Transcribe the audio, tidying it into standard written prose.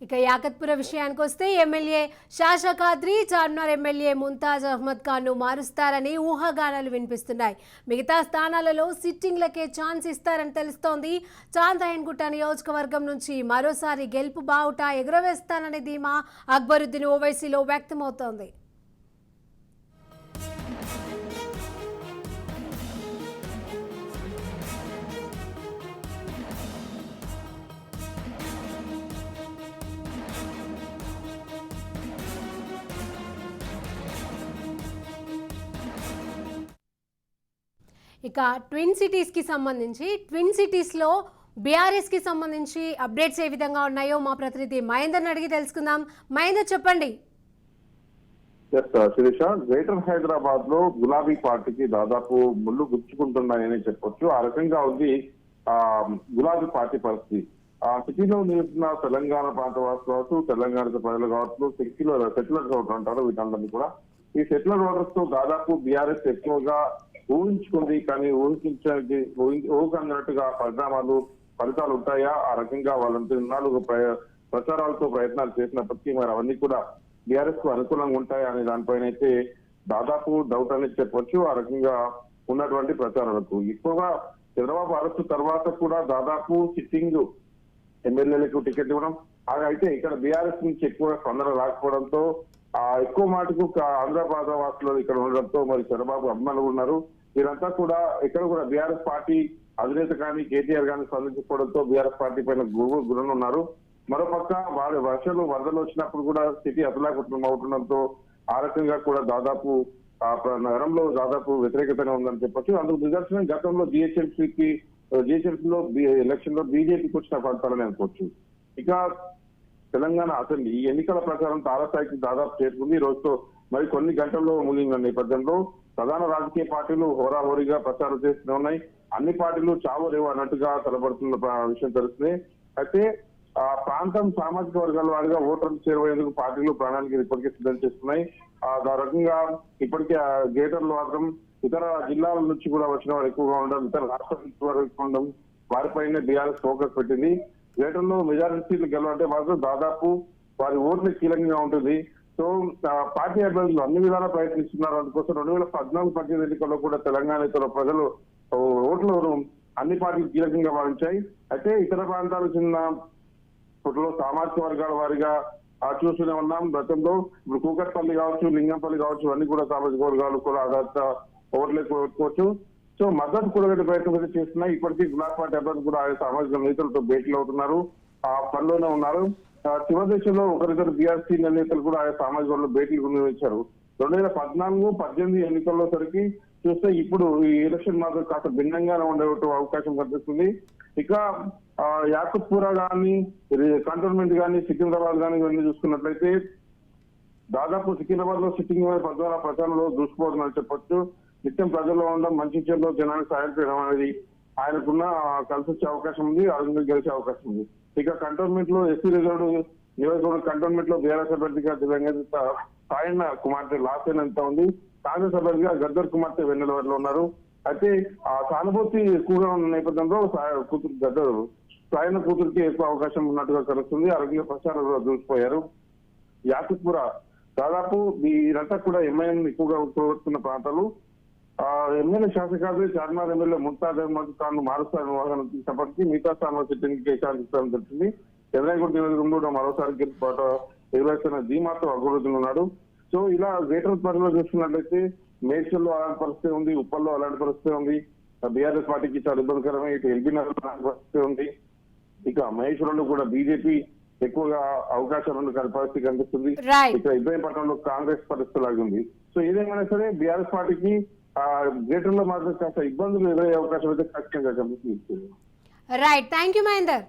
ఇక యాకత్పుర విషయానికి వస్తే ఎమ్మెల్యే షాషా ఖాద్రి చార్మినార్ ఎమ్మెల్యే ముంతాజ్ అహ్మద్ ఖాన్ ను మారుస్తారని ఊహాగానాలు వినిపిస్తున్నాయి. మిగతా స్థానాలలో సిట్టింగ్లకే ఛాన్స్ ఇస్తారని తెలుస్తోంది. చాంద్రాయణగుట్ట నియోజకవర్గం నుంచి మరోసారి గెలుపు బావుట ఎగురవేస్తాననే ధీమా అక్బరుద్దీన్ ఓవైసీలో వ్యక్తమవుతోంది. ఇక ట్విన్ సిటీస్కి సంబంధించి ట్విన్ సిటీస్లో బీఆర్ఎస్కి సంబంధించి అప్డేట్స్ ఏ విధంగా ఉన్నాయో మా ప్రతినిధి మహేందర్ని అడిగి తెలుసుకుందాం. మహేందర్ చెప్పండి. శిరీష, గ్రేటర్ హైదరాబాద్ లో గులాబీ పార్టీకి దాదాపు ముళ్ళు గుచ్చుకుంటున్నాయని చెప్పొచ్చు. ఆ రకంగా ఉంది గులాబీ పార్టీ పరిస్థితి. ఆ సిటీలో నిలుస్తున్న తెలంగాణ ప్రాంత వాసులు కావచ్చు, తెలంగాణ ప్రజలు కావచ్చు, సెటిలర్ ఓటర్ అంటారు వీటందరినీ కూడా. ఈ సెటిలర్ ఓటర్స్ తో దాదాపు బీఆర్ఎస్ ఎక్కువగా ఊహించుకుంది, కానీ ఊహించినట్టుగా ఫలితాలు ఉంటాయా? ఆ రకంగా వాళ్ళంతా ఇన్నాళ్ళు ప్రచారాలతో ప్రయత్నాలు చేసినప్పటికీ మరి అవన్నీ కూడా బీఆర్ఎస్ కు అనుకూలంగా ఉంటాయా అనే దానిపైన అయితే దాదాపు డౌట్ అనేది చెప్పొచ్చు. ఆ రకంగా ఉన్నటువంటి ప్రచారాలకు ఎక్కువగా చంద్రబాబు అరెస్టు తర్వాత కూడా దాదాపు సిట్టింగ్ ఎమ్మెల్యేలకు టికెట్ ఇవ్వడం, అయితే ఇక్కడ బీఆర్ఎస్ నుంచి ఎక్కువ స్పందన రాకపోవడంతో ఎక్కువ మాటకు ఆంధ్రప్రదేశ్ వాసులు ఇక్కడ ఉండడంతో మరి చంద్రబాబు అభిమానులు ఉన్నారు. వీరంతా కూడా ఇక్కడ కూడా బీఆర్ఎస్ పార్టీ అధినేత కానీ కేటీఆర్ కానీ స్పందించకపోవడంతో బీఆర్ఎస్ పార్టీ పైన గురణ ఉన్నారు. మరోపక్క వారి వర్షాలు వరదలు వచ్చినప్పుడు కూడా సిటీ అతలాకుతలం అవుతుండడంతో ఆ రకంగా కూడా దాదాపు నగరంలో దాదాపు వ్యతిరేకతగా ఉందని చెప్పొచ్చు. అందుకు నిదర్శనం గతంలో జిహెచ్ఎంసీలో ఎలక్షన్ లో బీజేపీకి వచ్చిన ఫలితాలని అనుకోవచ్చు. ఇక తెలంగాణ అసెంబ్లీ ఈ ఎన్నికల ప్రచారం తారాస్థాయికి దాదాపు చేరుకుంది. ఈ రోజుతో మరి కొన్ని గంటల్లో ముగిన నేపథ్యంలో ప్రధాన రాజకీయ పార్టీలు హోరాహోరీగా ప్రచారం చేస్తూనే ఉన్నాయి. అన్ని పార్టీలు చావో రేవు అన్నట్టుగా తలపడుతున్న విషయం తెలుస్తుంది. అయితే ఆ ప్రాంతం సామాజిక వర్గాల వారిగా ఓటర్లు చేరువయ్యేందుకు పార్టీలు ప్రణాళికలు ఇప్పటికే సిద్ధం చేస్తున్నాయి. ఆ రకంగా ఇప్పటికే గ్రేటర్లు మాత్రం ఇతర జిల్లాల నుంచి కూడా వచ్చిన వారు ఎక్కువగా ఉండడం, ఇతర రాష్ట్రాల నుంచి వారు ఎక్కువ ఉండడం, వారిపైనే బీఆర్ఎస్ ఫోకస్ పెట్టింది. గ్రేటర్ లో మెజారిటీ సీట్లు గెలవాలంటే మాత్రం దాదాపు వారి ఓట్లు కీలకంగా ఉంటుంది. సో పార్టీ అభ్యర్థులు అన్ని విధాలా ప్రయత్నిస్తున్నారు. అందుకోసం 2014-18 ఎన్నికల్లో కూడా తెలంగాణ ఇతర ప్రజలు ఓట్లు అన్ని పార్టీలు కీలకంగా భావించాయి. అయితే ఇతర ప్రాంతాలకు చెందిన ఇప్పట్లో సామాజిక వర్గాల వారిగా చూస్తూనే ఉన్నాం. గతంలో ఇప్పుడు కూకట్పల్లి కావచ్చు, లింగంపల్లి కావచ్చు, అన్ని కూడా సామాజిక వర్గాలు కూడా ఆధారిత ఓట్లు ఎక్కువ పెట్టుకోవచ్చు. సో మద్దతు కూడగట్టే ప్రయత్నం అయితే చేస్తున్నాయి. ఇప్పటికీ గులాబీ పార్టీ అభ్యర్థులు కూడా ఆయా సామాజిక నేతలతో భేటీలు అవుతున్నారు, ఆ పనిలోనే ఉన్నారు. చివరి దశలో ఒకరిద్దరు బీఆర్ఎస్ సీనియర్ నేతలు కూడా ఆయా సామాజిక వర్గంలో భేటీలు నిర్వహించారు. 2014-18 ఎన్నికల్లో సరికి చూస్తే ఇప్పుడు ఈ ఎలక్షన్ మాత్రం కాస్త భిన్నంగానే ఉండే అవకాశం కనిపిస్తుంది. ఇక యాకత్పుర కానీ, కంటోన్మెంట్ కానీ, సికింద్రాబాద్ కానీ ఇవన్నీ చూసుకున్నట్లయితే దాదాపు సికింద్రాబాద్ లో సిట్టింగ్ పద్వారా ప్రచారంలో దూసుకుపోతుందని చెప్పొచ్చు. నిత్యం ప్రజల్లో ఉండడం, మంచి చెల్లో జనానికి సాయం చేయడం అనేది ఆయనకున్న కలిసి వచ్చే అవకాశం ఉంది, అడుగులు గెలిచే అవకాశం ఉంది. ఇక కంటోన్మెంట్ లో ఎస్సీ రిజర్వ్ నియోజకవర్గం కంటోన్మెంట్ లో బీఆర్ఎస్ అభ్యర్థిగా దివంగత సాయన్న కుమార్తె లాసేనంత ఉంది. కాంగ్రెస్ అభ్యర్థిగా గద్దర్ కుమార్తె వెన్నెలవారిలో ఉన్నారు. అయితే ఆ సానుభూతి ఎక్కువగా ఉన్న నేపథ్యంలో కూతురు గద్దర్ సాయన్న కూతురికి ఎక్కువ అవకాశం ఉన్నట్టుగా తెలుస్తుంది. ఆ రకంగా ప్రచారంలో దూసిపోయారు. యాకత్పుర దాదాపు వీరంతా కూడా ఎంఐఎం ఎక్కువగా కోరుతున్న ప్రాంతాలు. ఎమ్మెల్యే షాషా ఖాద్రి చార్మినార్ ఎమ్మెల్యే ముంతాజ్ అహ్మద్ ఖాన్ మారుస్తారని వాహనం తీసినప్పటికీ మిగతా స్థానంలో సిట్టింగ్ ఛాన్స్ ఇస్తారని తెలిసింది. చంద్రాయణగుట్ట నియోజకవర్గంలో మరోసారి గెలుపుబాట ఎగురేస్తున్న ధీమాతో అభివృద్ధిలో ఉన్నాడు. సో ఇలా గ్రేటర్ పరిధిలో చూసుకున్నట్లయితే మేడ్చల్లో అలాంటి పరిస్థితి ఉంది, ఉప్పల్లో అలాంటి పరిస్థితి ఉంది. బీఆర్ఎస్ పార్టీకి చాలా ఇబ్బందికరమే. ఇటు ఎల్బీ నగర్ అలాంటి పరిస్థితి ఉంది. ఇక మహేశ్వరంలో కూడా బీజేపీ ఎక్కువగా అవకాశాలు పరిస్థితి కనిపిస్తుంది. ఇక ఇబ్రాహీంపట్నంలో కాంగ్రెస్ పరిస్థితి లాగుంది. సో ఏదేమైనా సరే బీఆర్ఎస్ పార్టీకి గ్రేటర్ లో మాత్రం కాస్త ఇబ్బందులు ఎదురయ్యే అవకాశం అయితే ఖచ్చితంగా కనిపిస్తుంది. Right, thank you Mahender.